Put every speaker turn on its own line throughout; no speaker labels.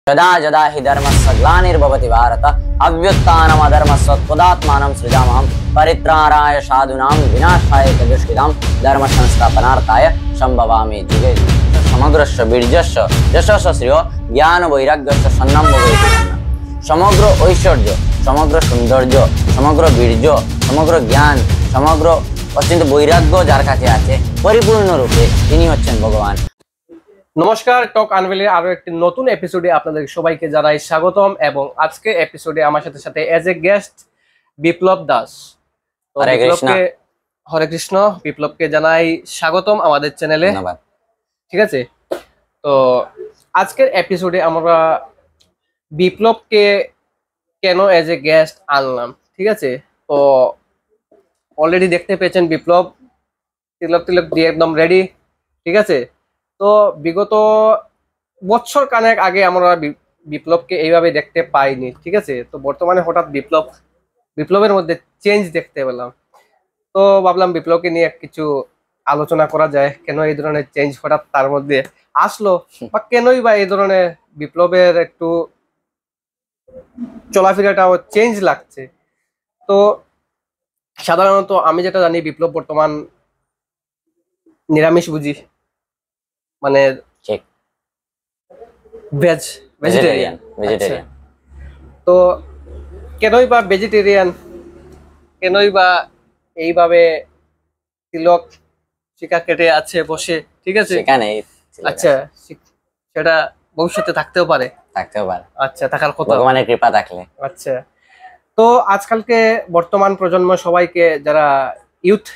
यदा यदा हि धर्मस्य ग्लानिर्भवति भारत अभ्युत्थानमधर्मस्य सृजामहं परित्राणाय साधूनां विनाशाय च दुष्कृतां धर्म संस्थापनार्थाय संभवामि युगे युगे। समग्रस्य वीर्यस्य यशस्य श्रेयो ज्ञान वैराग्यस्य सन्नं भवेत्। समग्र ऐश्वर्य, समग्र सौंदर्य, समग्र वीर्य, समग्र ज्ञान, समग्र अत्यंत वैराग्य जार काছে আছে পরিপূর্ণ রূপে তিনি হচ্ছেন ভগবান।
নমস্কার, টক আনভেলের আরো একটি নতুন এপিসোডে আপনাদের সবাইকে জানাই স্বাগতম। এবং আজকে এপিসোডে আমার সাথে সাথে এজ এ গেস্ট বিপ্লব দাস। হরে কৃষ্ণ। বিপ্লবকে জানাই স্বাগতম আমাদের চ্যানেলে।
ধন্যবাদ।
ঠিক আছে, তো আজকের এপিসোডে আমরা বিপ্লবকে কেন এজ এ গেস্ট আনলাম, ঠিক আছে। তো অলরেডি দেখতে পেয়েছেন বিপ্লব তিলক তিলক দিয়ে একদম রেডি, ঠিক আছে। তো বিগত বছর কানেক আগে আমরা বিপ্লবকে এইভাবে দেখতে পাইনি, ঠিক আছে। তো বর্তমানে হঠাৎ বিপ্লবের মধ্যে চেঞ্জ দেখতে পেলাম। তো ভাবলাম বিপ্লবকে নিয়ে কিছু আলোচনা করা যায়, কেন এই ধরনের চেঞ্জ হঠাৎ তার মধ্যে আসলো, বা কেনই বা এই ধরনের বিপ্লবের একটু চলাফেরাটাও চেঞ্জ লাগছে। তো সাধারণত আমি যেটা জানি, বিপ্লব বর্তমান নিরামিষ বুঝি, মানে ভেজিটেরিয়ান। তো কেনই বা ভেজিটেরিয়ান, কেনই বা এইভাবে তিলক শিকা কেটে আছে বসে, ঠিক আছে। আচ্ছা, সেটা ভবিষ্যতে থাকতেও পারে। আচ্ছা, থাকার কথা,
ভগবানের কৃপা থাকলে।
আচ্ছা, তো আজকালকে বর্তমান প্রজন্ম সবাইকে, যারা ইউথ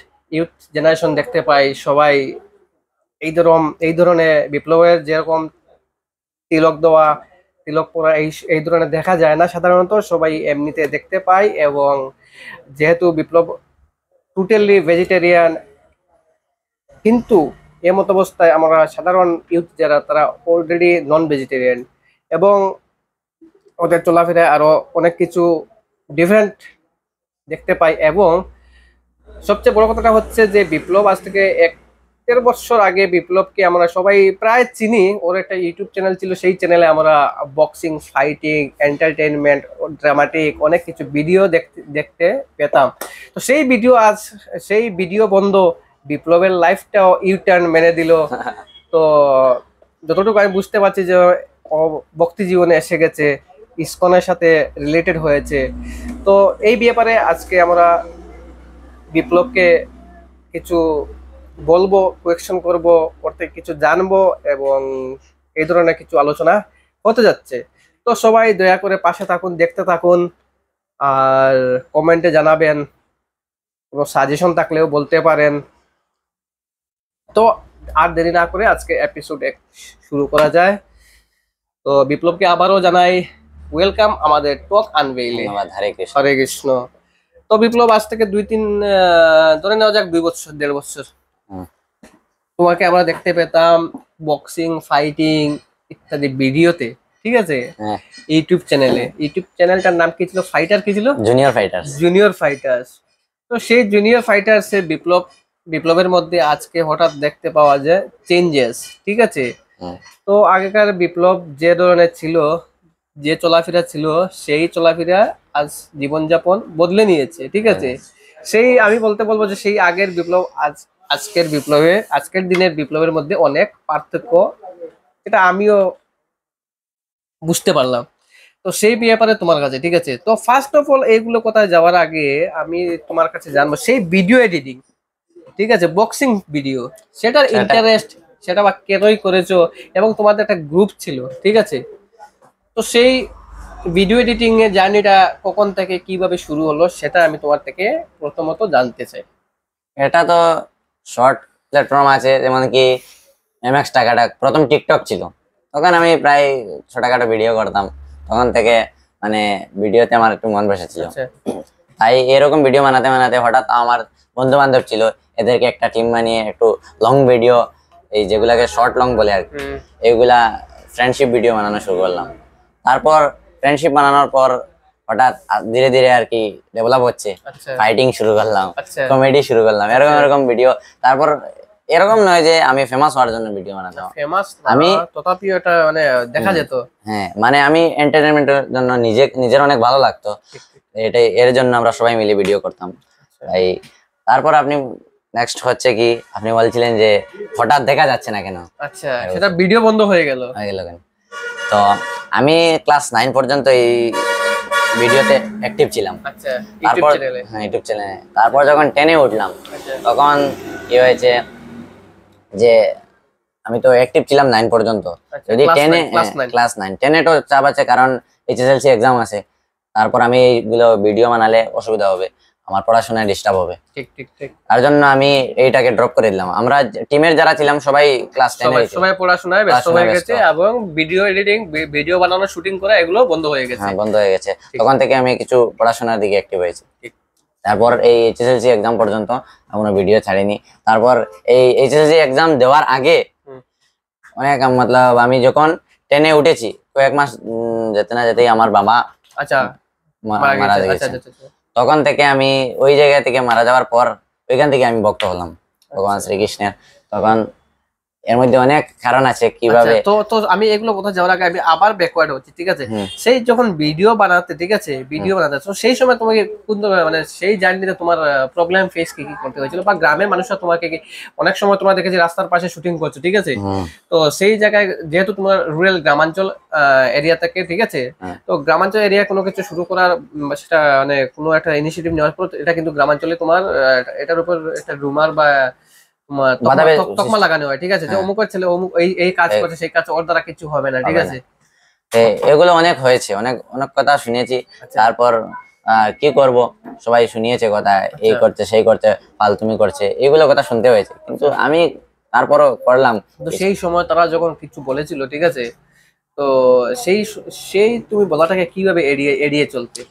জেনারেশন দেখতে পাই, সবাই এই ধরনের বিপ্লবের যেরকম তিলক দেওয়া, তিলক পরা এই ধরনের দেখা যায় না সাধারণত, সবাই এমনিতে দেখতে পাই। এবং যেহেতু বিপ্লব টোটালি ভেজিটেরিয়ান, কিন্তু এমত অবস্থায় আমরা সাধারণ ইউথ যারা, তারা অলরেডি নন ভেজিটেরিয়ান, এবং ওদের চলাফেরায় আরো অনেক কিছু ডিফারেন্ট দেখতে পাই। এবং সবচেয়ে বড় কথাটা হচ্ছে যে বিপ্লব আজ থেকে 1-1.5 বছর আগে বিপ্লবকে আমরা সবাই প্রায় চিনি। ওর একটা ইউটিউব চ্যানেল ছিল, সেই চ্যানেলে আমরা বক্সিং, ফাইটিং, এন্টারটেইনমেন্ট, ড্রামাটিক অনেক কিছু ভিডিও দেখতে পেতাম। তো সেই ভিডিও বন্ধ, বিপ্লবের লাইফটাও ইউটার্ন মেনে দিল। তো যতটুকু আমি বুঝতে পারছি যে ভক্তি জীবনে এসে গেছে, ইসকনের সাথে রিলেটেড হয়েছে। তো এই ব্যাপারে আজকে আমরা বিপ্লবকে কিছু বলবো, কোয়েকশন করব, করতে কিছু জানবো, এবং এই ধরনের কিছু আলোচনা হতে যাচ্ছে। তো সবাই দয়া করে পাশে থাকুন, দেখতে থাকুন, আর কমেন্টে জানাবেন, কোনো সাজেশন থাকলেও বলতে পারেন। তো আর দেরি না করে আজকে এপিসোড শুরু করা যায়। তো বিপ্লবকে আবারও জানাই ওয়েলকাম আমাদের টক আনভেইলে। হরে কৃষ্ণ। তো বিপ্লব আজ থেকে 2-3 ধরে নেওয়া যাক 2 বছর 1.5 বছর তোমাকে আমরা দেখতে পেতাম বক্সিং, ফাইটিং ইত্যাদি ভিডিওতে, ঠিক আছে, ইউটিউব চ্যানেলটার নাম কি ছিল? কি ছিল? Junior fighters. তো সেই জুনিয়র ফাইটার্স এর বিপ্লবের মধ্যে আজকে হঠাৎ দেখতে পাওয়া যায় চেঞ্জেস, ঠিক আছে। তো আগেকার বিপ্লব যে ধরনের ছিল, যে চলাফেরা ছিল, সেই চলাফেরা আজ জীবনযাপন বদলে নিয়েছে, ঠিক আছে। সেই আমি বলবো যে সেই আগের বিপ্লব আজকের দিনের বিপ্লবের মধ্যে অনেক পার্থক্য, এটা আমিও বুঝতে পারলাম। তো সেই ব্যাপারে তোমার কাছে, ঠিক আছে। তো ফার্স্ট অফ অল এইগুলো কোথায় যাওয়ার আগে আমি তোমার কাছে জানবো সেই ভিডিও এডিটিং, ঠিক আছে, বক্সিং ভিডিও, সেটার ইন্টারেস্ট, সেটা বা কেনই করেছো, এবং তোমাদের একটা গ্রুপ ছিল, ঠিক আছে। তো সেই ভিডিও এডিটিং এর জার্নিটা কখন থেকে কিভাবে শুরু হলো, সেটা আমি তোমার থেকে প্রথমত জানতে চাই।
এটা তো শর্ট প্ল্যাটফর্ম আছে, যেমন কি MX টাকাটা প্রথম টিকটক ছিল, তখন আমি প্রায় ছোটখাটো ভিডিও করতাম। তখন থেকে মানে ভিডিওতে আমার একটু মন বসেছিল। তাই এরকম ভিডিও বানাতে হঠাৎ আমার বন্ধু বান্ধব ছিল, এদেরকে একটা টিম বানিয়ে একটু লং ভিডিও, এই যেগুলাকে শর্ট লং বলে আর কি, এইগুলা ফ্রেন্ডশিপ ভিডিও বানানো শুরু করলাম। তারপর ফ্রেন্ডশিপ বানানোর পর হঠাৎ ধীরে ধীরে আর কি ডেভেলপ হচ্ছে, ফাইটিং শুরু করলাম, কমেডি শুরু করলাম, এরকম ভিডিও। তারপর এরকম নয় যে আমি ফেমাস হওয়ার জন্য ভিডিও বানাতাম।
ফেমাস
আমি
তথাপিও এটা মানে দেখা যেত।
হ্যাঁ মানে আমি এন্টারটেনমেন্টের জন্য নিজের অনেক ভালো লাগতো, এটাই এর জন্য আমরা সবাই মিলে ভিডিও করতাম। তাই তারপর আপনি নেক্সট হচ্ছে কি আপনি বলছিলেন যে হঠাৎ দেখা যাচ্ছে না কেন,
আচ্ছা, সেটা ভিডিও বন্ধ হয়ে গেল
কেন? তো আমি ক্লাস 9 পর্যন্ত এই ভিডিওতে অ্যাক্টিভ ছিলাম।
আচ্ছা, ইউটিউব
তারপর
চ্যানেলে।
হ্যাঁ ইউটিউব চ্যানেলে, তারপর যখন 10-এ উঠলাম
আচ্ছা,
তখন কি হয়েছে যে আমি তো অ্যাক্টিভ ছিলাম 9 পর্যন্ত,
আচ্ছা,
যদি
ক্লাস
10-এ
নাইন।
ক্লাস 9 10-এ তো চাপ আছে কারণ এইচএসএলসি এক্সাম আছে, তারপর আমি এইগুলো ভিডিও বানালে অসুবিধা হবে, আমার পড়াশোনায় ডিস্টার্ব হবে,
ঠিক ঠিক ঠিক।
তার জন্য আমি এইটাকে ড্রপ করে দিলাম। আমরা টিমের যারা ছিলাম সবাই ক্লাস 10-এ
সবাই পড়াশোনায় ব্যস্ত
পড়াশোনায়
হয়ে
ব্যস্ত।
গেছে এবং ভিডিও এডিটিং, ভিডিও বানানো, শুটিং করা এগুলো বন্ধ হয়ে গেছে।
হ্যাঁ বন্ধ হয়ে গেছে, তখন থেকে আমি কিছু পড়াশোনার দিকে অ্যাক্টিভ হয়েছি।
ঠিক।
তারপর এই এইচএসএলসি এক্সাম পর্যন্ত কোনো ভিডিও ছাড়িনি। তারপর এই এইচএসএলসি এক্সাম দেওয়ার আগে অনেক মতলব আমি যখন 10-এ উঠেছি কয়েক মাস যেতে না যেতেই আমার বাবা
আচ্ছা,
মারা
আচ্ছা
গেছে।
আচ্ছা আচ্ছা।
তখন থেকে আমি ওই জায়গা থেকে মারা যাওয়ার পর ওইখান থেকে আমি ভক্ত হলাম ভগবান শ্রীকৃষ্ণের। তখন এর মধ্যে অনেক কারণ আছে কিভাবে।
তো তো আমি এগুলো কোথাও যাওয়ার আগে আমি আবার ব্যাকওয়ার্ড হচ্ছি, ঠিক আছে?
হুম।
সেই যখন ভিডিও বানাতে, ঠিক আছে, ভিডিও বানাতে, তো সেই সময় তোমাকে কোন মানে সেই জার্নিতে তোমার প্রবলেম ফেস কি কি করতে হয়েছিল, বা গ্রামের মানুষরা তোমাকে কি, অনেক সময় তোমরা দেখেছি রাস্তার পাশে শুটিং করছো, ঠিক আছে?
হুম,
তো সেই জায়গায় যেহেতু তোমার রুরাল গ্রামাঞ্চল এরিয়া থেকে, ঠিক আছে,
হ্যাঁ।
তো গ্রামাঞ্চল এরিয়া কোনো কিছু শুরু করার সেটা মানে কোনো একটা ইনিশিয়েটিভ নেওয়ার পর এটা কিন্তু গ্রামাঞ্চলে তোমার এটার উপর একটা রুমার বা তোমার তকমা লাগানো হয়, ঠিক আছে, যে অমুকের ছেলে অমুক এই কাজ করছে, সেই কাজ ওর দ্বারা কিছু হবে না, ঠিক আছে?
এগুলো অনেক হয়েছে, অনেক অনেক কথা শুনেছি। তারপর কি করব, সবাই শুনিয়েছে কথা, এই করছে সেই করছে ফালতুমি করছে, এগুলো কথা শুনতে হয়েছে, কিন্তু আমি তারপরও করলাম।
তো সেই সময় তারা যখন কিছু বলেছিল, ঠিক আছে, তো সেই সেই তুমি বলাটাকে কিভাবে এড়িয়ে এড়িয়ে চলতে?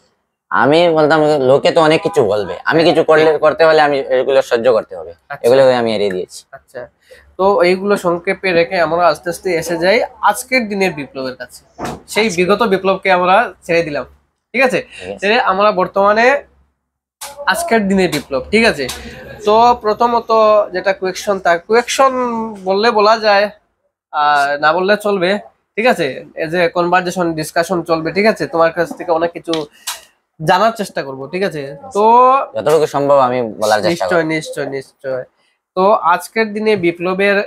আমি বলতাম লোকে তো অনেক কিছু বলবে, আমি কিছু করতে হলে আমি এগুলো সহ্য করতে হবে, এগুলো আমি এড়িয়ে দিয়েছি।
আচ্ছা, তো এইগুলো সংক্ষেপে রেখে আমরা আস্তে আস্তে এসে যাই আজকের দিনের বিপ্লবের কাছে। সেই বিগত বিপ্লবকে আমরা ছেড়ে দিলাম, ঠিক আছে, ছেড়ে আমরা বর্তমানে আজকের দিনের বিপ্লব, ঠিক আছে। তো প্রথমত যেটা কোয়েকশন, তার কোয়েকশন বললে বলা যায়, আর না বললে চলবে, ঠিক আছে, এই যে কনভারসেশন ডিসকাশন চলবে, ঠিক আছে, তোমার কাছ থেকে অনেক কিছু জানার চেষ্টা করব, ঠিক আছে। তো
যতটুকু সম্ভব আমি বলার চেষ্টা করব।
নিশ্চয় নিশ্চয় নিশ্চয়। তো আজকের দিনে বিপ্লবের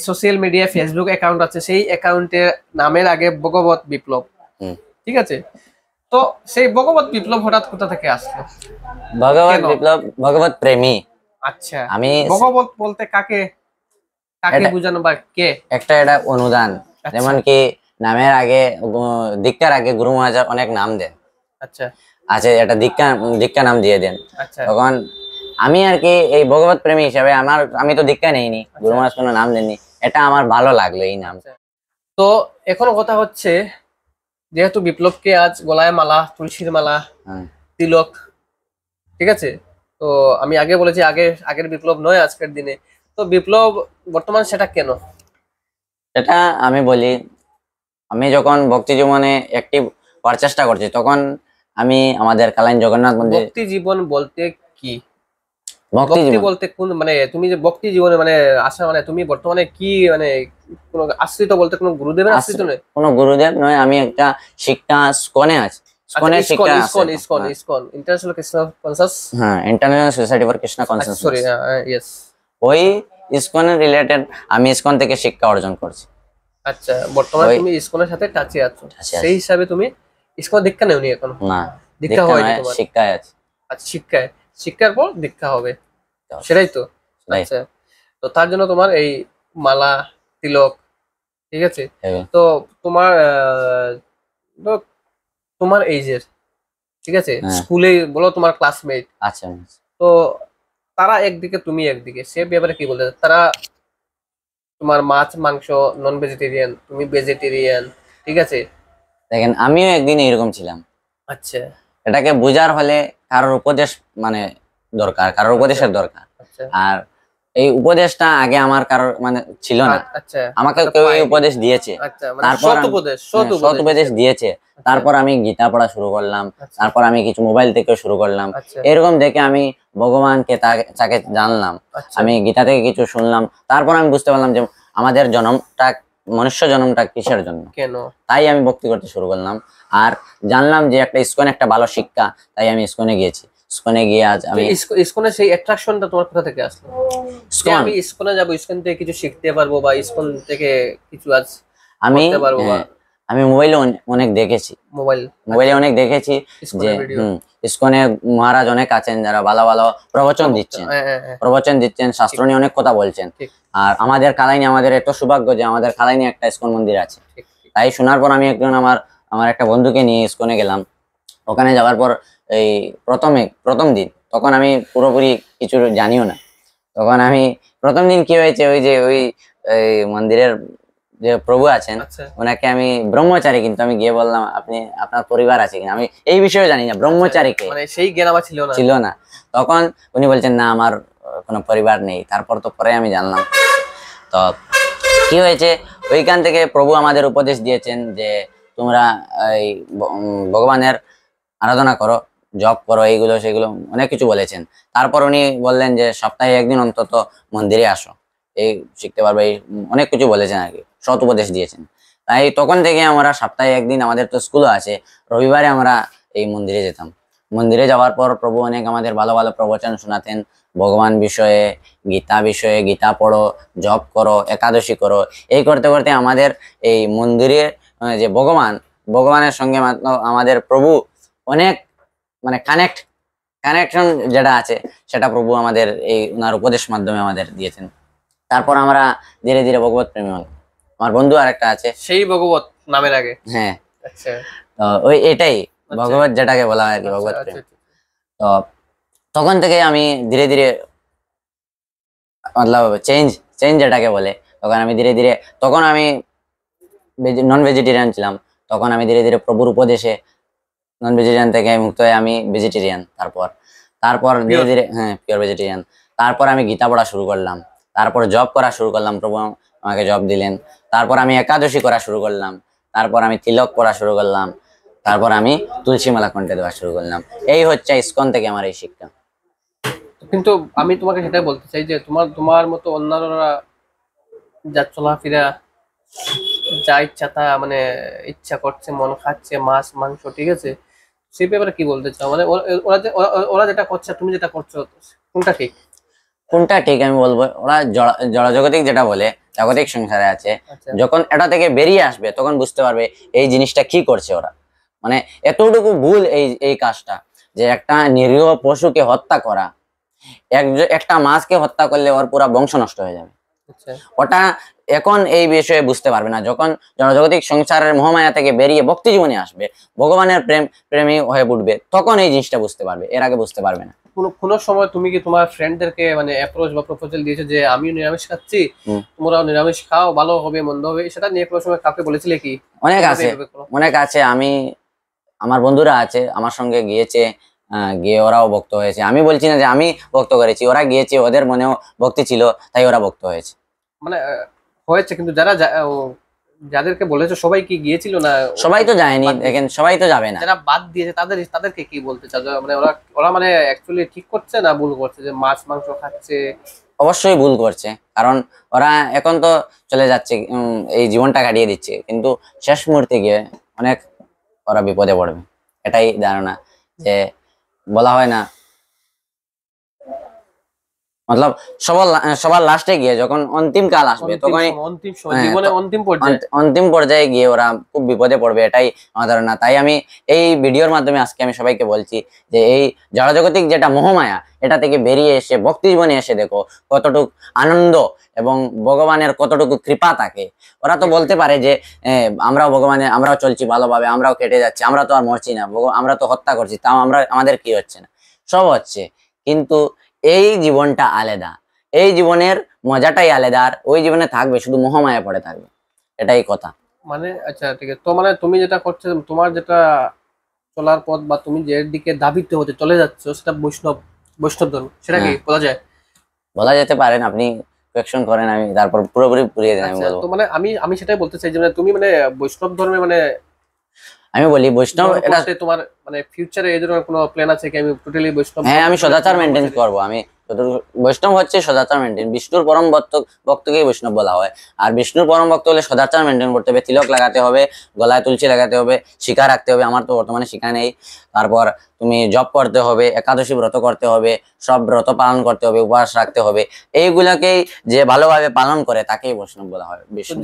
সোশ্যাল মিডিয়া ফেসবুক অ্যাকাউন্ট আছে, সেই অ্যাকাউন্টের নামের আগে ভগবত বিপ্লব, ঠিক আছে। তো সেই ভগবত বিপ্লব হঠাৎ কোথা থেকে আসলো?
ভগবত বিপ্লব, ভগবত প্রেমী।
আচ্ছা,
আমি
ভগবত বলতে কাকে কাকে বোঝানো বা কে?
এটা অনুদান, যেমন কি নামের আগে দীক্ষার আগে গুরু মহারাজ অনেক নাম দেন।
আচ্ছা,
আছে এটা দীক্ষা নাম দিয়ে দেন।
আচ্ছা,
তখন আমি আর কি এই ভগবত প্রেমী হিসাবে আমি তো দীক্ষা নেইনি, গুরু মহারাজ কোনো নাম দেননি, এটা আমার ভালো লাগলো এই নাম।
তো এখন কথা হচ্ছে, যেহেতু বিপ্লবকে আজ গলায় মালা, তুলসীর মালা, তিলক, ঠিক আছে, তো আমি আগে বলেছি আগের বিপ্লব নয় আজকের দিনে, তো বিপ্লব বর্তমান সেটা কেন?
এটা আমি বলি, আমি যখন ভক্তি জীবনে অ্যাক্টিভ হওয়ার চেষ্টা করছি তখন আমি আমাদের কালাইন জগন্নাথ মন্দির।
ভক্তি জীবন বলতে কি?
ভক্তি
ভক্তি
জীবন
বলতে কোন, মানে তুমি যে ভক্তি জীবনে মানে আসা, মানে তুমি বর্তমানে কি মানে কোনো আশ্রিত বলতে কোনো গুরুদেবের আশ্রিত নয়?
কোনো গুরুদেব নয়, আমি একটা শিক্ষা স্কনে আছি। স্কনের শিক্ষা
ISKCON ISKCON ISKCON international Krishna conscious,
হ্যাঁ, international society for Krishna conscious,
sorry, yes,
ওই ইসকনের রিলেটেড আমি ইসকন থেকে শিক্ষা অর্জন করছি।
আচ্ছা, বর্তমানে তুমি ইসকনের সাথে টাচে আছো, সেই হিসাবে তুমি ইসকন দীক্ষা নেওনি এখন?
না,
দীক্ষা হয়নি তোমার,
শিক্ষায় আছে।
আচ্ছা, শিক্ষার পর দীক্ষা হবে, সেটাই তো? আচ্ছা, তো তার জন্য তোমার এই মালা, তিলক, ঠিক আছে। তো তোমার তো তোমার এইজের, ঠিক আছে, স্কুলে বলো তোমার ক্লাসমেট,
আচ্ছা,
তো তারা একদিকে তুমি একদিকে, সে ব্যাপারে কি বলতে? তারা তোমার মাছ মাংস নন ভেজিটেরিয়ান, তুমি ভেজিটেরিয়ান, ঠিক আছে।
দেখেন আমিও একদিন এরকম ছিলাম।
আচ্ছা,
এটাকে বোঝার হলে কারোর উপদেশ মানে দরকার, কারোর উপদেশের দরকার। আর এই উপদেশটা আগে আমার কারোর মানে ছিল না,
আচ্ছা
আমাকে
এটা
কেউ এই
পাইনি।
উপদেশ দিয়েছে।
আচ্ছা মানে
তারপর
সৎ উপদেশ, সৎ
সৎ
উপদেশ
উপদেশ
হিসেবে।
দিয়েছে।
আচ্ছা
তারপর আমি গীতা পড়া শুরু করলাম,
আচ্ছা
তারপর আমি কিছু মোবাইল থেকে শুরু করলাম।
আচ্ছা
এরকম দেখে আমি ভগবানকে তাকে জানলাম,
আচ্ছা
আমি গীতা থেকে কিছু শুনলাম। তারপর আমি বুঝতে পারলাম যে আমাদের জন্মটা, মনুষ্য জন্মটা কিসের জন্য।
কেন?
তাই আমি ভক্তি করতে শুরু করলাম। আর জানলাম যে একটা ইসকন একটা ভালো শিক্ষা, তাই আমি ইসকনে গিয়েছি। ইসকনে গিয়ে আজ
তো
আমি
ইসকনের সেই অ্যাট্রাকশনটা তোমার কোথা থেকে আসলো, যে
ইসকন
আমি ইসকনে যাবো, ইসকন থেকে কিছু শিখতে পারবো বা ইসকন থেকে কিছু আজ
আমি
করতে পারবো বা
হ্যাঁ, আমি মোবাইলে অনেক দেখেছি,
মোবাইল?
মোবাইলে অনেক দেখেছি যে
ইসকনের ভিডিও
ইসকনে মহারাজ অনেক আছেন যারা ভালো ভালো প্রবচন দিচ্ছেন,
হ্যাঁ হ্যাঁ হ্যাঁ
প্রবচন দিচ্ছেন, শাস্ত্র নিয়ে অনেক কথা বলছেন।
ঠিক
আর আমাদের কালাইনি, আমাদের এত সৌভাগ্য যে আমাদের কালাইনি একটা ইসকন মন্দির আছে।
ঠিক ঠিক।
তাই শোনার পর আমি একজন আমার আমার একটা বন্ধুকে নিয়ে ইসকনে গেলাম। ওখানে যাওয়ার পর এই প্রথম দিন, তখন আমি পুরোপুরি কিছু জানিও না। তখন আমি প্রথম দিন কি হয়েছে, ওই যে এই মন্দিরের যে প্রভু আছেন,
আচ্ছা
ওনাকে আমি ব্রহ্মচারী, কিন্তু আমি গিয়ে বললাম আপনি আপনার পরিবার আছে কিনা, আমি এই বিষয়ে জানি না ব্রহ্মচারীকে
মানে সেই জ্ঞান আমার ছিল না।
ছিল না। তখন উনি বলছেন না আমার কোনো পরিবার নেই। তারপর তো পরে আমি জানলাম। তো কি হয়েছে, ওইখান থেকে প্রভু আমাদের উপদেশ দিয়েছেন যে তোমরা এই ভগবানের আরাধনা করো, জপ করো, এইগুলো সেগুলো অনেক কিছু বলেছেন। তারপর উনি বললেন যে সপ্তাহে একদিন অন্তত মন্দিরে আসো, এই শিখতে পারবে, এই অনেক কিছু বলেছেন আর কি, সৎ উপদেশ দিয়েছেন। তাই তখন থেকে আমরা সপ্তাহে একদিন, আমাদের তো স্কুলও আছে, রবিবারে আমরা এই মন্দিরে যেতাম। মন্দিরে যাওয়ার পর প্রভু অনেক আমাদের ভালো ভালো প্রবচন শোনাতেন, ভগবান বিষয়ে, গীতা বিষয়ে, গীতা পড়ো, জপ করো, একাদশী করো। এই করতে করতে আমাদের এই মন্দিরে যে ভগবানের সঙ্গে আমাদের প্রভু অনেক মানে কানেকশন যেটা আছে, সেটা প্রভু আমাদের এই ওনার উপদেশ মাধ্যমে আমাদের দিয়েছেন। তারপর আমরা ধীরে ধীরে ভগবত প্রেমী হলাম। আমার বন্ধু আর একটা আছে,
সেই ভগবত নামের আগে।
হ্যাঁ,
আচ্ছা
তো ওই এটাই
আচ্ছা
ভগবত যেটাকে বলা হয় আর কি,
আচ্ছা
ভগবত
আচ্ছা
প্রেম। তো তখন থেকে আমি ধীরে ধীরে মতলব চেঞ্জ চেঞ্জ যেটাকে বলে, তখন আমি ধীরে ধীরে, তখন আমি নন ভেজিটেরিয়ান ছিলাম, তখন আমি ধীরে ধীরে প্রভুর উপদেশে নন ভেজিটেরিয়ান থেকে মুক্ত হয়ে আমি ভেজিটেরিয়ান। তারপর তারপর ধীরে
পিওর।
ধীরে, হ্যাঁ, পিওর ভেজিটেরিয়ান। তারপর আমি গীতা পড়া শুরু করলাম, তারপর জব করা শুরু করলাম, প্রভু আমাকে জব দিলেন। তারপর আমি একাদশী করা শুরু করলাম, তারপর আমি তিলক করা শুরু করলাম, তারপর আমি তুলসী মালা কণ্ঠে দেওয়া শুরু করলাম। এই হচ্ছে ইসকন থেকে আমার এই শিক্ষা।
কিন্তু আমি তোমাকে সেটাই বলতে চাই যে তোমার তোমার মতো অন্যান্যরা যা চলাফেরা, যা ইচ্ছা তা মানে ইচ্ছা করছে, মন খাচ্ছে মাছ মাংস, ঠিক আছে, সেই ব্যাপারে কি বলতে চাও? মানে ওরা যেটা করছে তুমি যেটা করছো, কোনটা ঠিক?
কোনটা ঠিক আমি বলবো, ওরা জড়জগতিক যেটা বলে, জাগতিক সংসারে আছে,
আচ্ছা
যখন এটা থেকে বেরিয়ে আসবে তখন বুঝতে পারবে এই জিনিসটা কি করছে ওরা। মানে এতটুকু ভুল এই এই কাজটা, যে একটা নিরীহ পশুকে হত্যা করা, একটা মাছকে হত্যা করলে ওর পুরা বংশ নষ্ট হয়ে যাবে।
আচ্ছা
ওটা এখন এই বিষয়ে বুঝতে পারবে না, যখন জনজাগতিক সংসারের মোহমায়া থেকে বেরিয়ে ভক্তি জীবনে আসবে, ভগবানের প্রেমী হয়ে উঠবে, তখন এই জিনিসটা বুঝতে পারবে, এর আগে বুঝতে পারবে না।
কোনো সময় তুমি কি তোমার ফ্রেন্ডদেরকে মানে অ্যাপ্রোচ বা প্রপোজাল দিয়েছো যে আমিও নিরামিষ খাচ্ছি,
হুম।
তোমরাও নিরামিষ খাও, ভালো হবে মন্দ হবে, সেটা নিয়ে কোনো সময় কাউকে বলেছিলে কি?
অনেক
কিভাবে
আছে,
এভাবে করো?
অনেক আছে। আমার বন্ধুরা আছে আমার সঙ্গে গিয়েছে, গিয়ে ওরাও ভক্ত হয়েছে। আমি বলছি না যে আমি ভক্ত করেছি, ওরা গিয়েছে, ওদের মনেও ভক্তি ছিল, তাই ওরা ভক্ত হয়েছে।
মানে হয়েছে, কিন্তু যাদেরকে বলেছো সবাই কি গিয়েছিল না?
সবাই তো যায়নি,
বাদ দিয়েছে?
দেখেন সবাই তো যাবে না।
যারা বাদ দিয়েছে তাদেরকে কি বলতে চাও? মানে ওরা ওরা মানে অ্যাকচুয়ালি ঠিক করছে না ভুল করছে যে মাছ মাংস খাচ্ছে?
অবশ্যই ভুল করছে, কারণ ওরা এখন তো চলে যাচ্ছে, এই জীবনটা কাটিয়ে দিচ্ছে, কিন্তু শেষ মুহূর্তে গিয়ে অনেক ওরা বিপদে পড়বে। এটাই ধারণা, যে বলা হয় না, মতলব সবার লাস্টে গিয়ে যখন অন্তিম কাল আসবে, তখনই
অন্তিম সময়,
হ্যাঁ,
জীবনের অন্তিম পর্যায়ে।
অন্তিম পর্যায়ে গিয়ে ওরা খুব বিপদে পড়বে, এটাই আমার ধারণা। তাই আমি এই ভিডিওর মাধ্যমে আজকে আমি সবাইকে বলছি যে এই জড়জাগতিক যেটা মোহমায়া, এটা থেকে বেরিয়ে এসে ভক্তি জীবনে এসে দেখো কতটুকু আনন্দ এবং ভগবানের কতটুকু কৃপা থাকে। ওরা তো বলতে পারে যে আমরাও চলছি ভালোভাবে, আমরাও কেটে যাচ্ছি, আমরা তো আর মরছি না, আমরা তো হত্যা করছি, তাও আমাদের কি হচ্ছে না, সব হচ্ছে। কিন্তু এই জীবনটা আলাদা, এই জীবনের মজাটাই আলাদা, আর ওই জীবনে থাকবে শুধু মোহমায়া পড়ে থাকবে, এটাই কথা।
মানে আচ্ছা ঠিক আছে, তো মানে তুমি যেটা করছো, তোমার যেটা চলার পথ বা তুমি যে দিকে দাবিত হতে চলে যাচ্ছ, সেটা বৈষ্ণব ধর্ম, সেটা কি
হ্যাঁ,
বলা যায়?
বলা যেতে পারেন, আপনি কোয়েকশন করেন, আমি তারপর পুরোপুরি পুরিয়ে দেন আমি
আচ্ছা,
বলবো।
তো মানে আমি সেটাই বলতে চাই যে মানে তুমি মানে বৈষ্ণব ধর্মে মানে
আমি বলি বৈষ্ণব
গ্রহণ
এটা,
করতে তোমার মানে ফিউচারে এই ধরনের কোনো প্ল্যান আছে কি? আমি টোটালি বৈষ্ণব
হ্যাঁ আমি
মানে
সদাচার
পূর্ণ
মেনটেন
বছরে।
করব। আমি যতটুকু, বৈষ্ণব হচ্ছে সদাচার মেনটেন, বিষ্ণুর পরম ভক্ত, ভক্তকেই বৈষ্ণব বলা হয়। আর বিষ্ণুর পরম ভক্ত হলে সদাচার মেনটেন করতে হবে, তিলক লাগাতে হবে, গলায় তুলসী লাগাতে হবে, শিখা রাখতে হবে, আমার তো বর্তমানে শিখা নেই। তারপর তুমি জপ করতে হবে, একাদশী ব্রত করতে হবে, সব ব্রত পালন করতে হবে, উপবাস রাখতে হবে। এইগুলাকেই যে ভালোভাবে পালন করে তাকেই বৈষ্ণব বলা হয়।
তো
বিষ্ণু,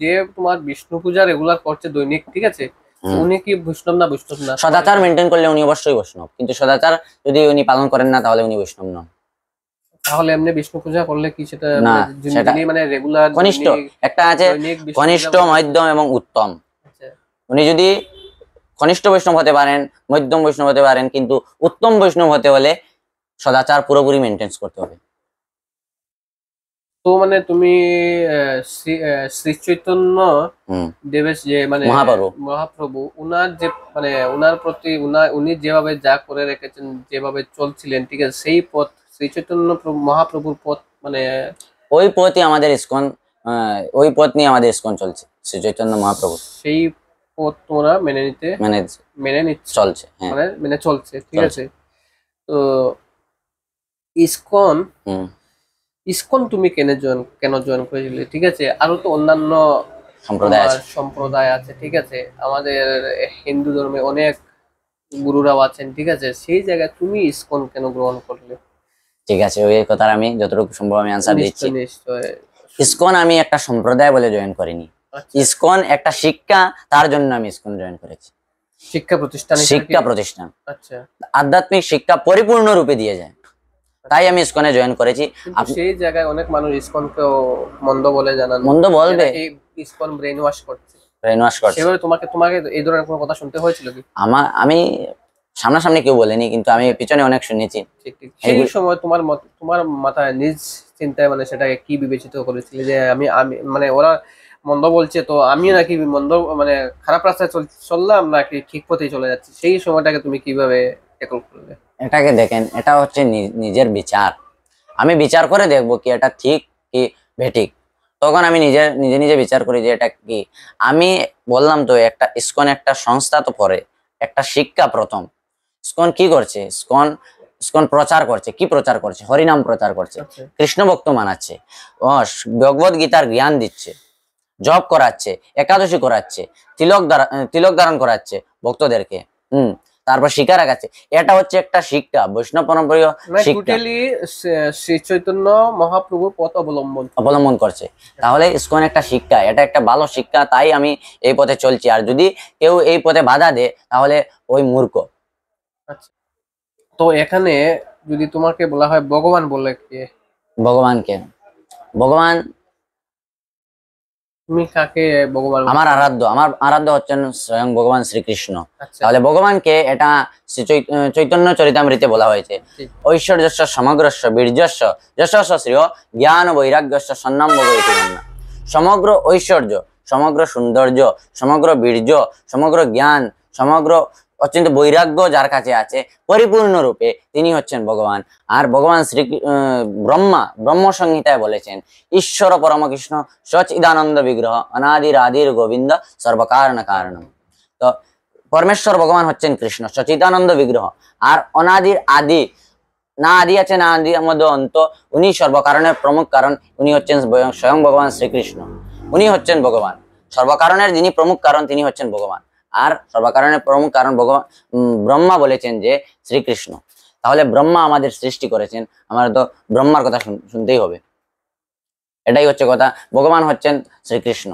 যে তোমার বিষ্ণু পূজা রেগুলার করছে দৈনিক, ঠিক আছে, তো
হুম,
উনি কি বৈষ্ণব না? বৈষ্ণব না তোমার
সদাচার মেনটেন করলে উনি অবশ্যই বৈষ্ণব, কিন্তু সদাচার যদি উনি পালন করেন না তাহলে উনি বৈষ্ণব নন।
তাহলে এমনি বিষ্ণু পূজা করলে কি সেটা
না,
মানে
সেটা
যিনি মানে রেগুলার
কনিষ্ঠ
দৈনিক
একটা আছে,
দৈনিক বিষ্ণু পূজা
কনিষ্ঠ,
করতেছেন?
মধ্যম এবং উত্তম।
আচ্ছা,
উনি যদি কনিষ্ঠ বৈষ্ণব হতে পারেন, মধ্যম বৈষ্ণব হতে পারেন, কিন্তু উত্তম বৈষ্ণব হতে হলে সদাচার পুরোপুরি মেনটেন করতে হবে।
তো মানে তুমি শ্রী চৈতন্য
হুম,
দেবের যে মানে
মহাপ্রভু,
মহাপ্রভু, উনার যে মানে উনার প্রতি উনি যেভাবে যা করে রেখেছেন, যেভাবে চলছিলেন, ঠিক আছে, সেই পথ শ্রী চৈতন্য মহাপ্রভুর পথ মানে
ওই পথই আমাদের ইসকন, ওই পথ নিয়ে আমাদের ইসকন চলছে, শ্রী চৈতন্য মহাপ্রভু
সেই পথ তোমরা
মানে
মেনে নিচ্ছ,
চলছে, হ্যাঁ
মানে মেনে চলছে, ঠিক
চলছে।
আছে। তো ইসকন
হুম,
ইসকন তুমি কেন জয়েন করেছিলে? ঠিক আছে, আরো তো অন্যান্য
সম্প্রদায়
তোমার
আছে।
সম্প্রদায় আছে, ঠিক আছে, আমাদের হিন্দু ধর্মে অনেক গুরুরাও আছেন, ঠিক আছে, সেই জায়গায় তুমি ইসকন কেন গ্রহণ করলে?
ঠিক আছে, ওই কথার আমি যতটুকু সম্ভব আমি আনসার দিচ্ছি।
নিশ্চয় নিশ্চয়।
ইসকন আমি একটা সম্প্রদায় বলে জয়েন করিনি।
আচ্ছা,
ইসকন একটা শিক্ষা, তার জন্য আমি ইসকন জয়েন করেছি।
শিক্ষা প্রতিষ্ঠান হিসেবে কি?
শিক্ষা প্রতিষ্ঠান,
আচ্ছা,
আধ্যাত্মিক শিক্ষা পরিপূর্ণ রূপে দিয়ে যায়, তাই আমি ইসকনে জয়েন করেছি।
কিন্তু সেই জায়গায় অনেক মানুষ ইসকনকেও মন্দ বলে জানান,
মন্দ
যে
বলবে,
নাকি ইসকন ব্রেন ওয়াশ করছে।
ব্রেন ওয়াশ করছে।
সেভাবে তোমাকে তোমাকে এই ধরনের কোনো কথা শুনতে হয়েছিল কি?
আমি সামনাসামনি কেউ বলেনি, কিন্তু আমি পিছনে অনেক শুনেছি।
ঠিক ঠিক, সেই
এইগুলো
সময় তোমার মাথায় নিজ চিন্তায় মানে সেটাকে কি বিবেচিত করেছিলে যে আমি আমি মানে ওরা মন্দ বলছে তো আমিও নাকি মন্দ মানে খারাপ রাস্তায় চললাম নাকি ঠিক পথেই চলে যাচ্ছি, সেই সময়টাকে তুমি কিভাবে ট্যাকল করলে?
এটাকে দেখেন, এটা হচ্ছে নিজের বিচার। আমি বিচার করে দেখবো কি এটা ঠিক কি বেঠিক, তখন আমি নিজে নিজে নিজে বিচার করি যে এটা কি। আমি বললাম তো, একটা ইসকন একটা সংস্থা তো পরে, একটা শিক্ষা প্রথম। ইসকন কি করছে? ইসকন ইসকন প্রচার করছে, কি প্রচার করছে? হরিনাম প্রচার করছে,
আচ্ছা,
কৃষ্ণ ভক্ত মানাচ্ছে, ভগবত গীতার জ্ঞান দিচ্ছে, জপ করাচ্ছে, একাদশী করাচ্ছে, তিলক ধারণ করাচ্ছে ভক্তদেরকে। হুম, তারপর শিক্ষা রাখাচ্ছে। এটা হচ্ছে একটা শিক্ষা, বৈষ্ণব পরম্পরীয়
মানে
শিক্ষা
টোটালি শ্রী চৈতন্য মহাপ্রভুর পথ অবলম্বন।
অবলম্বন করছে। তাহলে ইসকন একটা শিক্ষা, এটা একটা ভালো শিক্ষা, তাই আমি এই পথে চলছি। আর যদি কেউ এই পথে বাধা দেয় তাহলে ওই মূর্খ।
আচ্ছা, তো এখানে যদি তোমাকে বলা হয় ভগবান বলে কে,
ভগবানকে, ভগবান
তুমি কাকে ভগবান বলে?
আমার আরাধ্য হচ্ছেন স্বয়ং ভগবান শ্রীকৃষ্ণ।
আচ্ছা,
তাহলে ভগবানকে এটা চৈতন্য চরিতামৃতে বলা হয়েছে,
ঠিক।
ঐশ্বর্যস্য সমগ্রস্য বীর্যস্য যশস্য শ্রেয় জ্ঞান বৈরাগ্যস্য সন্নাম ভগবতী গণ্যা। সমগ্র ঐশ্বর্য, সমগ্র সৌন্দর্য, সমগ্র বীর্য, সমগ্র জ্ঞান, সমগ্র অত্যন্ত বৈরাগ্য যার কাছে আছে পরিপূর্ণ রূপে, তিনি হচ্ছেন ভগবান। আর ভগবান ব্রহ্ম সংহিতায় বলেছেন, ঈশ্বর পরমকৃষ্ণ সচিদানন্দ বিগ্রহ অনাদির আদির গোবিন্দ সর্বকারণ কারণম। তো পরমেশ্বর ভগবান হচ্ছেন কৃষ্ণ সচিদানন্দ বিগ্রহ, আর অনাদির আদি, না আদি আছে না আদি মধ্যে অন্ত, উনি সর্বকারণের প্রমুখ কারণ, উনি হচ্ছেন স্বয়ং ভগবান শ্রীকৃষ্ণ। উনি হচ্ছেন ভগবান, সর্বকারণের যিনি প্রমুখ কারণ তিনি হচ্ছেন ভগবান। আর সর্বকারণের প্রমুখ কারণ ভগবান, ব্রহ্মা বলেছেন যে শ্রীকৃষ্ণ। তাহলে ব্রহ্মা আমাদের সৃষ্টি করেছেন, আমার তো ব্রহ্মার কথা শুনতেই হবে। এটাই হচ্ছে কথা, ভগবান হচ্ছেন শ্রীকৃষ্ণ।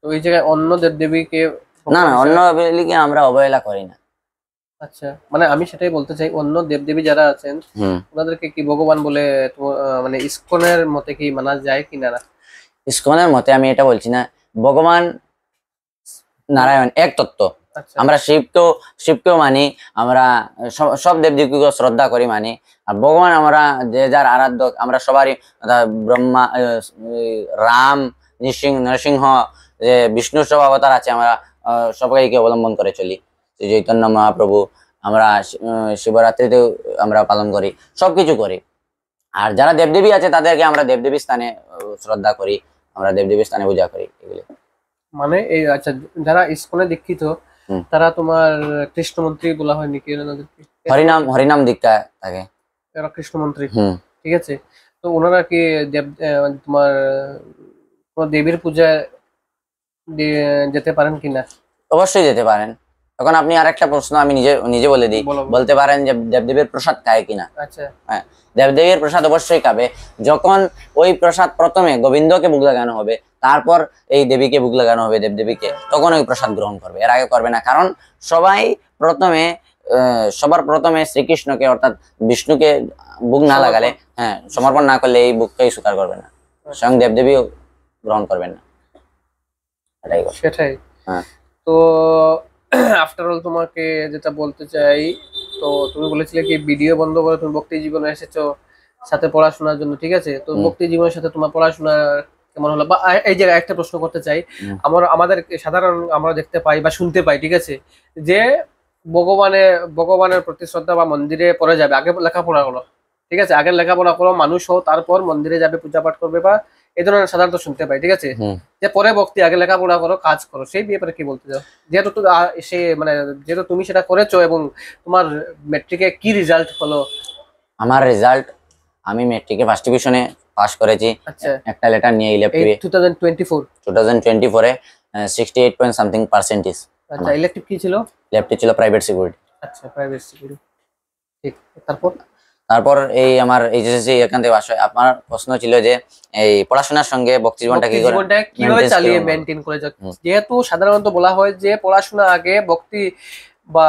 তো এই জায়গায় অন্য দেবদেবীকে
না
ভগবান
না, অন্য
হিসেবে?
বেলিকে আমরা অবহেলা করি না।
আচ্ছা, মানে আমি সেটাই বলতে চাই, অন্য দেবদেবী যারা আছেন
হুম,
ওনাদেরকে কি ভগবান বলে মানে ইসকনের মতে কি মানা যায় কি না?
ইসকনের মতে আমি এটা বলছি না, ভগবান নারায়ণ এক তত্ত্ব।
আচ্ছা,
আমরা শিবকেও মানি, আমরা সব দেবদেবীকে শ্রদ্ধা করি মানি। আর ভগবান আমরা যে যার আরাধ্য, আমরা সবারই ব্রহ্মা, রাম, নরসিংহ, যে বিষ্ণুর সব অবতার আছে, আমরা সবাইকে অবলম্বন করে চলি। শ্রী চৈতন্য মহাপ্রভু, আমরা শিবরাত্রিতেও আমরা পালন করি, সবকিছু করি। আর যারা দেবদেবী আছে তাদেরকে আমরা দেবদেবী স্থানে শ্রদ্ধা করি, আমরা দেবদেবী স্থানে পূজা করি এগুলি।
মানে এই আচ্ছা, যারা ইসকনে দীক্ষিত
হুম।
তারা তোমার কৃষ্ণমন্ত্রী বলা হয় নাকি ওনাদেরকে?
হরিনাম হরিনাম দীক্ষা থাকে।
এরা কৃষ্ণমন্ত্রী,
হুম।
ঠিক আছে। তো ওনারা কি দেব তোমার কোনো দেবীর পূজায় যেতে পারেন কিনা?
অবশ্যই যেতে পারেন। তখন আপনি আরেকটা প্রশ্ন আমি নিজে নিজে বলে দিই,
বলো বলো।
বলতে পারেন যে দেবদেবীর প্রসাদ খায় কিনা।
আচ্ছা
হ্যাঁ, দেবদেবীর প্রসাদ অবশ্যই খাবে। যখন ওই প্রসাদ প্রথমে গোবিন্দকে ভোগ লাগানো হবে, তারপর এই দেবীকে ভোগ লাগানো হবে, দেবদেবীকে, তখন ওই প্রসাদ গ্রহণ করবে, এর আগে করবে না। কারণ সবাই প্রথমে সবার প্রথমে শ্রীকৃষ্ণকে অর্থাৎ বিষ্ণুকে ভোগ না লাগালে, হ্যাঁ সমর্পণ না করলে এই ভোগটাই স্বীকার করবে না, স্বয়ং দেবদেবীও গ্রহণ করবেন না, এটাই কথা।
সেটাই।
হ্যাঁ।
তো আফটার অল তোমাকে যেটা বলতে চাই, তো তুমি বলেছিলে কি ভিডিও বন্ধ করে তুমি ভক্তি জীবনে এসেছো সাথে পড়াশোনার জন্য, ঠিক আছে। তো ভক্তি জীবনের সাথে তোমার পড়াশোনা কেমন হলো? বা এই জায়গায় একটা প্রশ্ন করতে চাই, আমাদের সাধারণ আমরা দেখতে পাই বা শুনতে পাই, ঠিক আছে, যে ভগবানের প্রতি শ্রদ্ধা বা মন্দিরে পরে যাবে, আগে লেখাপড়া করো, ঠিক আছে, আগে লেখাপড়া করো, মানুষ হও, তারপর মন্দিরে যাবে, পূজা পাঠ করবে, বা এই ধরনের সাধারণত শুনতে পাই, ঠিক আছে। যে পরে ভক্তি, আগে লেখাপড়া করো, কাজ করো, সেই ব্যাপারে কি বলতে চাও? যেহেতু সে মানে যেহেতু তুমি সেটা করেছো এবং তোমার মেট্রিকে কি রেজাল্ট হলো?
আমার রেজাল্ট, আমি মেট্রিকে ফার্স্ট ডিভিশনে পাস করেছি।
আচ্ছা,
একটা লেটার নিয়ে ইলেকটিভ
2024।
2024 এ 68 পয়েন্ট সামথিং পার্সেন্টেজ।
আচ্ছা, ইলেকটিভ কি ছিল?
লেফটে ছিল প্রাইভেট সিকিউরিটি।
আচ্ছা, প্রাইভেট সিকিউরিটি, ঠিক। তারপর
তারপর এই আমার এইচএসসি এখান থেকে পাস হয়। আপনার প্রশ্ন ছিল যে এই পড়াশোনার সঙ্গে ভক্তি জীবনটা
ভক্তি জীবনটা কিভাবে চালিয়ে মেনটেন করে যাচ্ছে। যেহেতু সাধারণত বলা হয় যে পড়াশোনা আগে, ভক্তি বা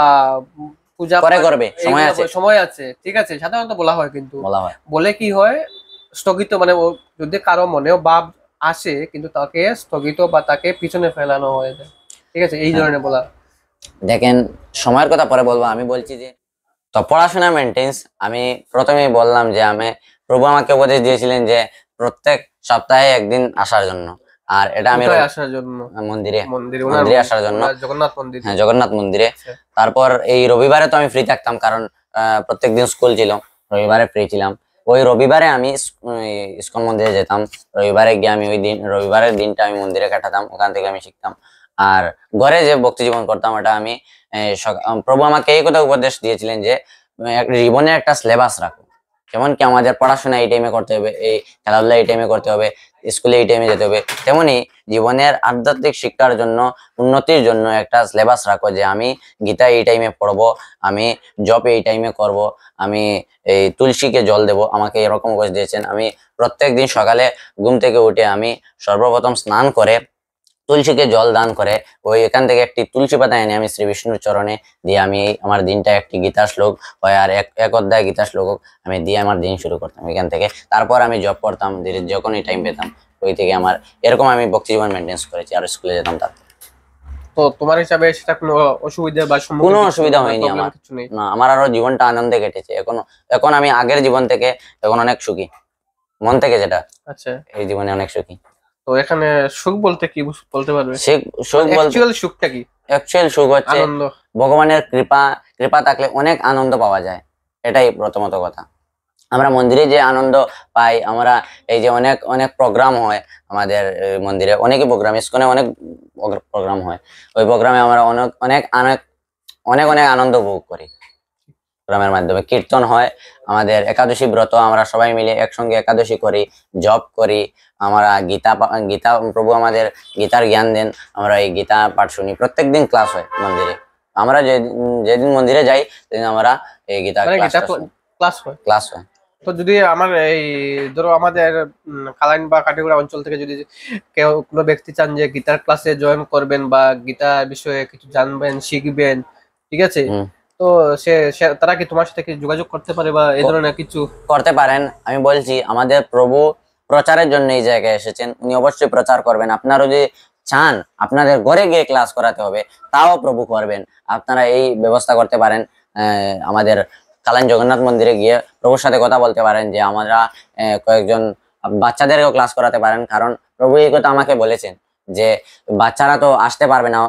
পূজা
পরে করবে, সময় আছে,
সময় আছে, ঠিক আছে, সাধারণত বলা হয়। কিন্তু
বলা হয়,
বলে কি হয়, স্থগিত মানে যদি কারো মনেও ভাব আসে কিন্তু তাকে স্থগিত বা তাকে পিছনে ফেলানো হয়ে যায়, ঠিক আছে, এই ধরনের বলা।
দেখেন সময়ের কথা পরে বলবো, আমি বলছি যে তো পড়াশোনা মেনটেন্স, আমি প্রথমেই বললাম যে আমি প্রভু আমাকে উপদেশ দিয়েছিলেন যে প্রত্যেক সপ্তাহে একদিন আসার জন্য। আর এটা আমি
আসার জন্য
মন্দিরে
মন্দিরে
আসার জন্য,
জগন্নাথ মন্দির,
হ্যাঁ জগন্নাথ মন্দিরে। তারপর এই রবিবারে তো আমি ফ্রি থাকতাম, কারণ প্রত্যেকদিন স্কুল ছিল, রবিবারে ফ্রি ছিলাম। ওই রবিবারে আমি ইস্কন মন্দিরে যেতাম, রবিবারে গিয়ে আমি ওই দিন রবিবারের দিনটা আমি মন্দিরে কাটাতাম, ওখান থেকে আমি শিখতাম। আর ঘরে যে ভক্তি জীবন করতাম ওটা আমি প্রভু আমাকে এই কথা উপদেশ দিয়েছিলেন যে জীবনে একটা সিলেবাস রাখো, যেমন কি আমাদের পড়াশোনা এই টাইমে করতে হবে, এই খেলাধুলা এই টাইমে করতে হবে, স্কুলে এই টাইমে যেতে হবে, তেমনি জীবনের আধ্যাত্মিক শিক্ষার জন্য, উন্নতির জন্য একটা সিলেবাস রাখো, যে আমি গীতা এই টাইমে পড়বো, আমি জপ এই টাইমে করব, আমি এই তুলসীকে জল দেব। আমাকে এরকম উপদেশ দিয়েছেন। আমি প্রত্যেক দিন সকালে ঘুম থেকে উঠে আমি সর্বপ্রথম স্নান করে তুলসীকে জল দান করে ওই এখান থেকে একটি তুলসী পাতা এনে আমি শ্রী বিষ্ণুর চরণে দিয়ে আমি আমার দিনটা একটি গীতা শ্লোক হয় আর এক অধ্যায় গীতা শ্লোক আমি দিয়ে আমার দিন শুরু করতাম এখান থেকে। তারপর আমি জব করতাম, ধীরে যখনই টাইম পেতাম ওই থেকে আমার এরকম আমি ভক্তি জীবন মেনটেন্স করেছি, আর স্কুলে যেতাম। তার
তো তোমার হিসাবে সেটা কোনো অসুবিধা বা
কোনো অসুবিধা হয়নি আমার, না আমার আরো জীবনটা আনন্দে কেটেছে। এখন আমি আগের জীবন থেকে এখন অনেক সুখী, মন থেকে যেটা।
আচ্ছা,
এই জীবনে অনেক সুখী।
তো এখানে সুখ বলতে কি বলতে পারবে?
সুখ বলতে
সুখটা কি?
অ্যাকচুয়াল সুখ হচ্ছে
আনন্দ,
ভগবানের কৃপা থাকলে অনেক আনন্দ পাওয়া যায়, এটাই প্রথমত কথা। আমরা মন্দিরে যে আনন্দ পাই, আমরা এই যে অনেক অনেক প্রোগ্রাম হয় আমাদের মন্দিরে, অনেকই প্রোগ্রাম, ইসকনে অনেক প্রোগ্রাম হয়, ওই প্রোগ্রামে আমরা অনেক অনেক অনেক অনেক অনেক আনন্দ উপভোগ করি। প্রোগ্রামের মাধ্যমে কীর্তন হয়, আমাদের একাদশী ব্রত আমরা সবাই মিলে একসঙ্গে একাদশী করি, জপ করি, আমরা গীতা প্রভু আমাদের গীতার জ্ঞান দেন, আমরা এই গীতা পাঠ শুনি। প্রত্যেকদিন ক্লাস হয় মন্দিরে, আমরা যেদিন মন্দিরে যাই সেদিন আমরা এই গীতা ক্লাস হয়।
তো যদি আমার এই ধরো আমাদের কালাইন বা কাটিগড়া অঞ্চল থেকে যদি কেউ কোনো ব্যক্তি চান যে গীতার ক্লাসে জয়েন করবেন বা গীতার বিষয়ে কিছু জানবেন, শিখবেন, ঠিক আছে, তো তারা কি তোমার সাথে কি যোগাযোগ করতে পারে বা এই ধরনের কিছু
করতে পারেন? আমি বলছি আমাদের প্রভু প্রচারের জন্য এই জায়গায় এসেছেন, উনি অবশ্যই প্রচার করবেন। আপনারা যদি চান আপনাদের ঘরে গিয়ে ক্লাস করাতে হবে, তাও প্রভু করবেন। আপনারা এই ব্যবস্থা করতে পারেন, আমাদের কালাইন জগন্নাথ মন্দিরে গিয়ে প্রভুর সাথে কথা বলতে পারেন যে আমরা কয়েকজন বাচ্চাদেরকেও ক্লাস করাতে পারেন, কারণ প্রভু এই কথা আমাকে বলেছেন যে বাচ্চারা তো আসতে পারবে না,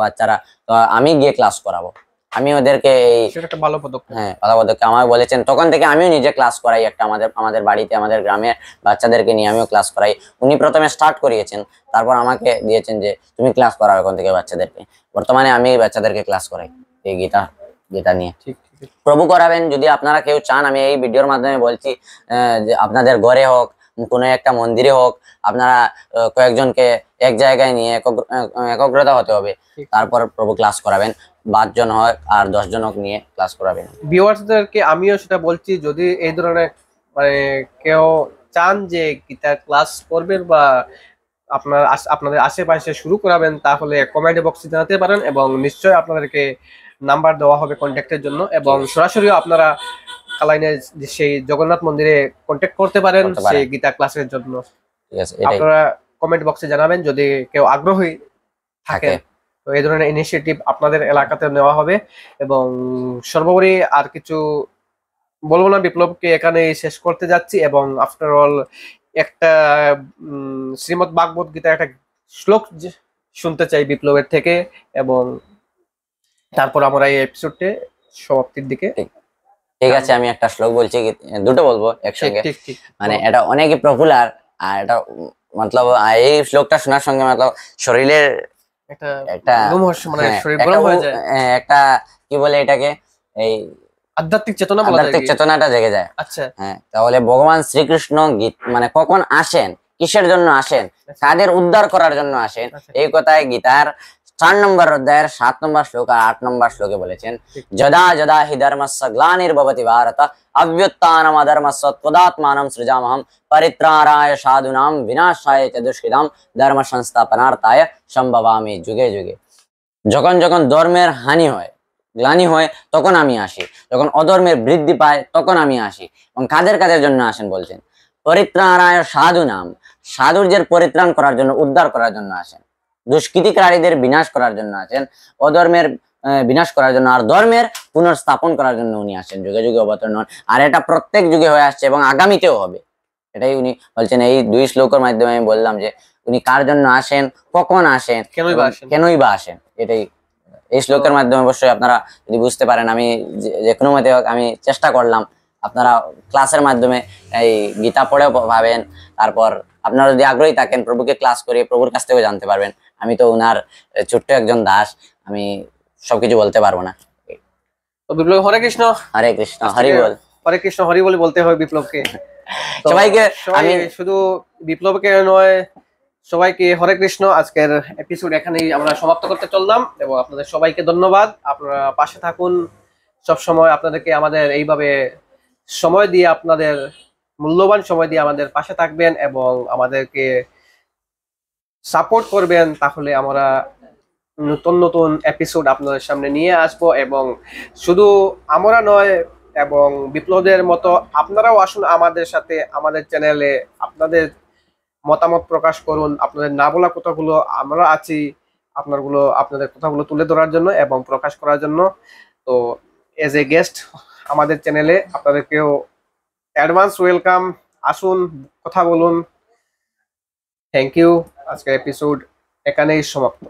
বাচ্চারা তো আমি গিয়ে ক্লাস করাবো। আমি ওদেরকে এই
সেটা একটা ভালো পদক্ষেপ।
হ্যাঁ ভালো পদক্ষেপ আমাকে বলেছেন, তখন থেকে আমিও নিজে ক্লাস করাই একটা আমাদের আমাদের বাড়িতে আমাদের গ্রামের বাচ্চাদেরকে নিয়ে আমিও ক্লাস করাই। উনি প্রথমে স্টার্ট করিয়েছেন, তারপর আমাকে দিয়েছেন যে তুমি ক্লাস করাও এখন থেকে বাচ্চাদেরকে। বর্তমানে আমি বাচ্চাদেরকে ক্লাস করাই এই গীতা গীতা নিয়ে।
ঠিক ঠিক।
প্রভু করাবেন যদি আপনারা কেউ চান, আমি এই ভিডিওর মাধ্যমে বলছি যে আপনাদের ঘরে হোক কোনো একটা মন্দিরে হোক, আপনারা কয়েকজনকে এক জায়গায় নিয়ে একগ্রতা হতে হবে, তারপর প্রভু ক্লাস করাবেন। 5 জন হয় আর 10 জন হোক নিয়ে ক্লাস করাবেন।
ভিউয়ার্সদেরকে আমিও সেটা বলছি, যদি এই ধরনের মানে কেউ চান যে গিটার ক্লাস করবেন বা আপনাদের আশেপাশে শুরু করাবেন, তাহলে কমেন্ট বক্সে জানাতে পারেন এবং নিশ্চয়ই আপনাদেরকে নাম্বার দেওয়া হবে কন্ট্যাক্টের জন্য, এবং সরাসরিও আপনারা কালাইনের সেই জগন্নাথ মন্দিরে কন্ট্যাক্ট করতে পারেন সেই গিটার ক্লাসের জন্য।
ঠিক আছে, এটাই
আপনারা কমেন্ট বক্সে জানাবেন যদি কেউ আগ্রহী থাকে।
থাকে।
তো এই ধরনের ইনিশিয়েটিভ আপনাদের এলাকাতে নেওয়া হবে। এবং সর্বোপরি আর কিছু বলবো না, বিপ্লবকে এখানে শেষ করতে যাচ্ছি। এবং আফটার অল একটা শ্রীমদ্ ভাগবত গীতা একটা শ্লোক শুনতে চাই বিপ্লবের থেকে, এবং তারপর আমরা এই এপিসোডে সমাপ্তির দিকে।
ঠিক আছে, আমি একটা শ্লোক বলছি, দুটো বলবো একসঙ্গে।
ঠিক ঠিক।
মানে এটা অনেকই পপুলার, আর এটা মতলব এই শ্লোকটা শোনার সঙ্গে মতলব শরীরের একটা
মানে শরীর গরম হয়ে যায়,
একটা কি বলে এটাকে, এই
আধ্যাত্মিক চেতনা বলা যায়,
আধ্যাত্মিক চেতনাটা জেগে যায়।
আচ্ছা
হ্যাঁ, তাহলে ভগবান শ্রীকৃষ্ণ মানে কখন আসেন, কিসের জন্য আসেন, কাদের উদ্ধার করার জন্য আসেন, এই কথায় গীতার 4 নম্বর অধ্যায়ের 7 নম্বর শ্লোক আর 8 নম্বর শ্লোকে বলেছেন, যদা যদা হি ধর্মস্য গ্লানির্ভবতি ভারত অভ্যুত্থানম অধর্মস্য তদাত্মানম সৃজামহম পরিত্রাণায় সাধুনাম বিনাশায় চ দুষ্কৃতাম ধর্ম সংস্থাপনার্থায় সম্ভবামি যুগে যুগে। যখন যখন ধর্মের হানি হয়, গ্লানি হয়, তখন আমি আসি। যখন অধর্মের বৃদ্ধি পায় তখন আমি আসি। এবং কাদের কাদের জন্য আসেন বলছেন, পরিত্রাণায় সাধু নাম, সাধুর্যের পরিত্রাণ করার জন্য, উদ্ধার করার জন্য আসেন। দুষ্কৃতিকারীদের বিনাশ করার জন্য আসেন, অধর্মের বিনাশ করার জন্য, আর ধর্মের পুনর্স্থাপন করার জন্য উনি আসেন, যুগে যুগে অবতীর্ণ হন। আর এটা প্রত্যেক যুগে হয়ে আসছে এবং আগামীতেও হবে। এটাই উনি বলছেন। এই 2 শ্লোকের মাধ্যমে আমি বললাম যে উনি কার জন্য আসেন, কখন আসেন, কেনই বা আসেন। এটাই এই শ্লোকের মাধ্যমে অবশ্যই আপনারা যদি বুঝতে পারেন, আমি যে কোনো মতে আমি চেষ্টা করলাম, আপনারা ক্লাসের মাধ্যমে এই গীতা পড়েও পাবেন। তারপর আপনারা যদি আগ্রহী থাকেন, প্রভুকে ক্লাস করে প্রভুর কাছ থেকেও জানতে পারবেন। আমি তো উনার ছোট্ট একজন দাস, আমি সবকিছু বলতে পারবো না।
তো বিপ্লব, হরে কৃষ্ণ।
হরে কৃষ্ণ, হরি বল।
হরে কৃষ্ণ, হরি বল বলতে হয় বিপ্লবকে।
সবাইকে
আমি শুধু বিপ্লবকে নয়, সবাইকে হরে কৃষ্ণ। আজকের এপিসোড এখানেই আমরা সমাপ্ত করতে চললাম, এবং আপনাদের সবাইকে ধন্যবাদ। আপনারা পাশে থাকুন সব সময়, আপনাদেরকে আমাদের এইভাবে সময় দিয়ে, আপনাদের মূল্যবান সময় দিয়ে আমাদের পাশে থাকবেন এবং আমাদেরকে সাপোর্ট করবেন, তাহলে আমরা নতুন নতুন এপিসোড আপনাদের সামনে নিয়ে আসবো। এবং শুধু আমরা নয়, এবং বিপ্লবের মতো আপনারাও আসুন আমাদের সাথে, আমাদের চ্যানেলে আপনাদের মতামত প্রকাশ করুন। আপনাদের না বলা কথাগুলো আমরা আছি আপনাদের কথাগুলো তুলে ধরার জন্য এবং প্রকাশ করার জন্য। তো এজ এ গেস্ট আমাদের চ্যানেলে আপনাদেরকেও অ্যাডভান্স ওয়েলকাম। আসুন, কথা বলুন। Thank you. আজকের এপিসোড এখানেই সমাপ্ত।